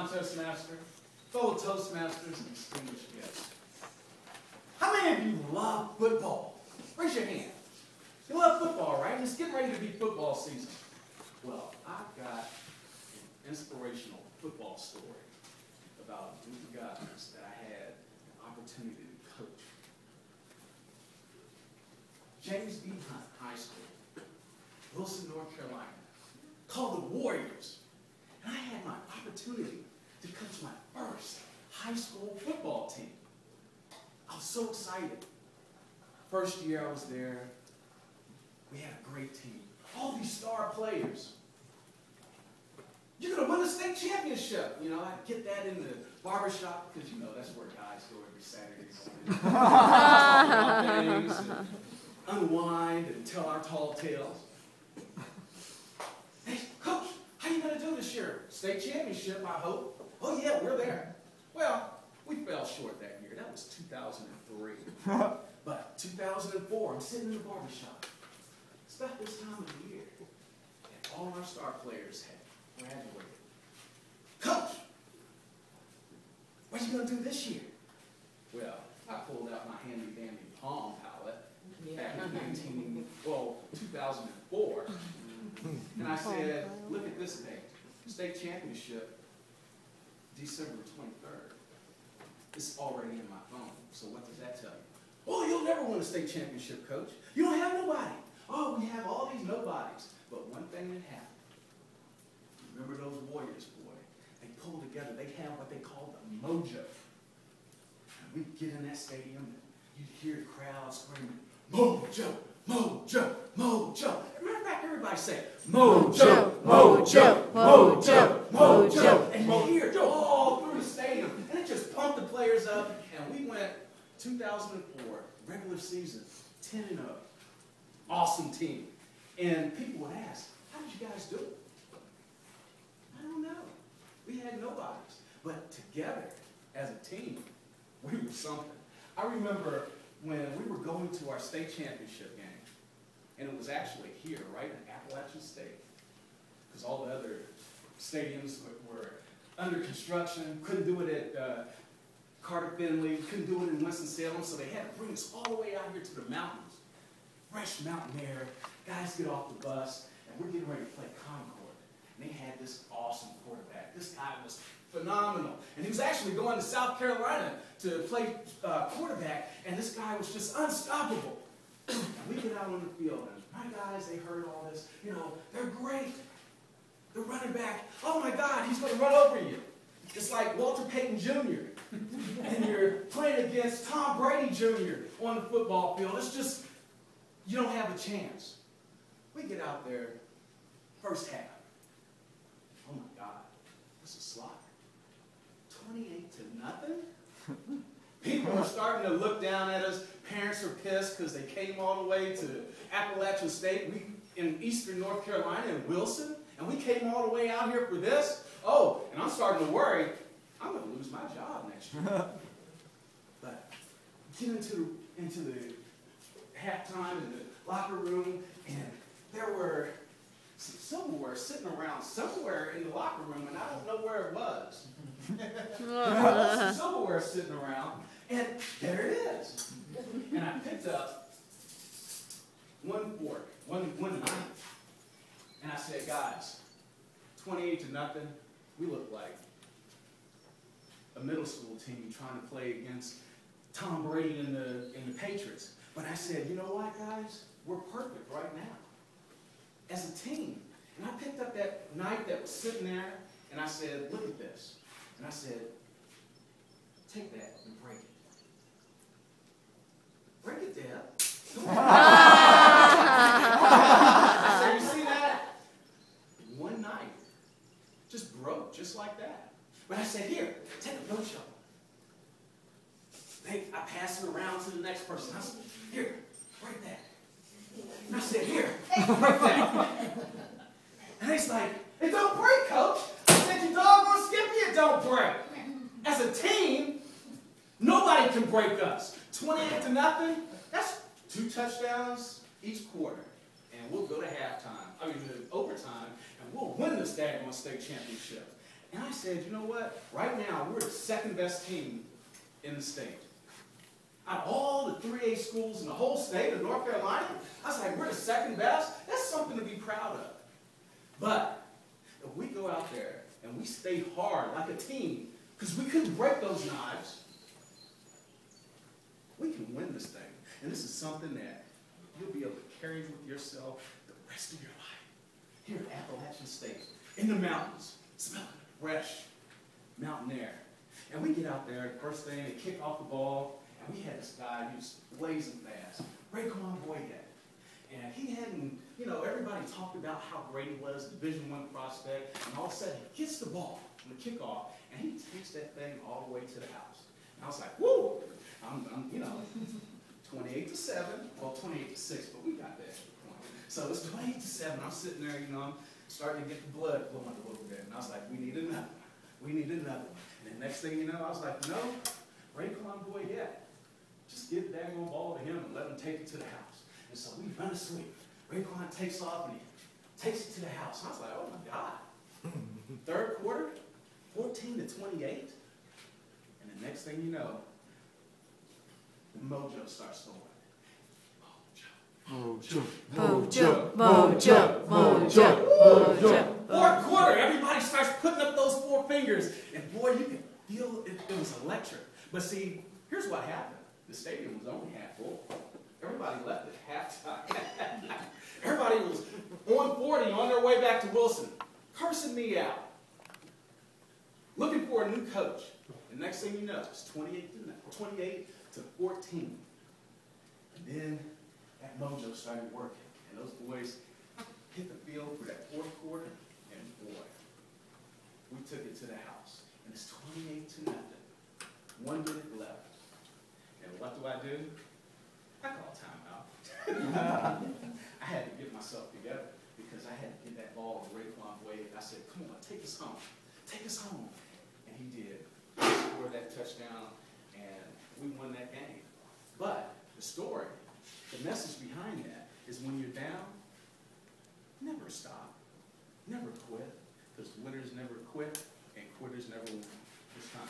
non-Toastmaster, fellow Toastmasters, and distinguished guests. How many of you love football? Raise your hand. You love football, right? It's getting ready to be football season. Well, I've got an inspirational football story about a group of guys that I had an opportunity to coach. James B. Hunt High School, Wilson, North Carolina, called the Warriors. And I had my opportunity to coach my first high school football team. I was so excited. First year I was there, we had a great team. All these star players. You're going to win the state championship. You know, I get that in the barbershop because, you know, that's where guys go every Saturday morning. Talk about things and unwind and tell our tall tales. Hey, Coach, how you going to do this year? State championship, I hope. Oh, yeah, we're there. Well, we fell short that year. That was 2003. But 2004, I'm sitting in the barbershop. It's about this time of the year. And all our star players had graduated. Coach, what are you going to do this year? Well, I pulled out my handy-dandy Palm palette back in 2004. And I said, look at this date. State championship, December 23rd. It's already in my phone. So what does that tell you? Oh, you'll never win a state championship, Coach. You don't have nobody. Oh, we have all these nobodies. But one thing that happened. Remember those Warriors, boy? They pulled together. They had what they called the mojo. And we'd get in that stadium and you'd hear the crowd screaming, mojo, mojo, mojo. As a matter of fact, everybody say, mojo, mojo, mojo, mojo. And you hear it all through the stadium. And it just pumped the players up. And we went 2004, regular season, 10-0. Awesome team. And people would ask, how did you guys do it? I don't know. We had nobodies. But together, as a team, we were something. I remember when we were going to our state championship game, and it was actually here, right in Appalachian State, because all the other stadiums were under construction, couldn't do it at Carter Finley, couldn't do it in Winston-Salem, so they had to bring us all the way out here to the mountains. Fresh mountain air, guys get off the bus, and we're getting ready to play Concord. And they had this awesome quarterback. This guy was phenomenal. And he was actually going to South Carolina to play quarterback, and this guy was just unstoppable. And we get out on the field, and my guys, they heard all this. You know, they're great. The running back, oh my God, he's going to run over you. It's like Walter Payton Jr. And you're playing against Tom Brady Jr. on the football field. It's just, you don't have a chance. We get out there, first half. Oh my God, this is slaughter. 28-0. People are starting to look down at us. Parents are pissed because they came all the way to Appalachian State. We in eastern North Carolina in Wilson, and we came all the way out here for this. Oh, and I'm starting to worry. I'm going to lose my job next year. But get into the halftime in the locker room, and there were somewhere sitting around somewhere in the locker room, and I don't know where it was. There was somewhere sitting around, and there it is. And I picked up one fork, one knife, and I said, guys, 28-0. We look like a middle school team trying to play against Tom Brady and the Patriots. But I said, you know what, guys? We're perfect right now as a team. And I picked up that knife that was sitting there, and I said, look at this. And I said, take that and break it. Break it, Dad. I said, you see that? One knife just broke just like that. But I said, here, take a no shovel. I passed it around to the next person. I said, here, break that. And I said, here, break that. And he's like, it don't break, Coach. I said, you doggone Skippy, it don't break. As a team, nobody can break us. 28-0, that's 2 touchdowns each quarter. And we'll go to halftime, overtime, and we'll win this daggone state championship. And I said, you know what? Right now, we're the second best team in the state. Out of all the 3A schools in the whole state of North Carolina, I was like, we're the second best? That's something to be proud of. But if we go out there and we stay hard like a team, because we couldn't break those knives, we can win this thing. And this is something that you'll be able to carry with yourself the rest of your life. Here at Appalachian State, in the mountains, smelling fresh mountain air. And we get out there, the first thing, they kick off the ball, and we had this guy who was blazing fast, Raekwon Boyette. And he hadn't, you know, everybody talked about how great he was, Division I prospect, and all of a sudden he gets the ball on the kickoff, and he takes that thing all the way to the house. And I was like, woo! I'm you know, 28-7, well, 28-6, but we got that point. So it's 28-7. I'm sitting there, you know, I'm starting to get the blood flowing a little bit, and I was like, we need another one. We need another one. And the next thing you know, I was like, no, Raekwon Boyette. Just give the daggone ball to him and let him take it to the house. And so we run a sweep. Raekwon takes off and he takes it to the house. And I was like, oh my God. Third quarter, 14-28. And the next thing you know, the mojo starts going. Mojo. Fourth quarter, everybody starts putting up those four fingers. And boy, you can feel it was electric. But see, here's what happened. The stadium was only half full. Everybody left at halftime. Everybody was on 40 on their way back to Wilson, cursing me out, looking for a new coach. The next thing you know, it's 28-14. And then that mojo started working. And those boys hit the field for that fourth quarter, and boy, we took it to the house. And it's 28-0. 1 minute left. And what do? I call timeout. I had to get myself together because I had to get that ball to Raekwon Boyette. I said, come on, take us home. Take us home. And he did. He scored that touchdown, and we won that game. But the story, the message behind that is when you're down, never stop. Never quit. Because winners never quit, and quitters never win. It's not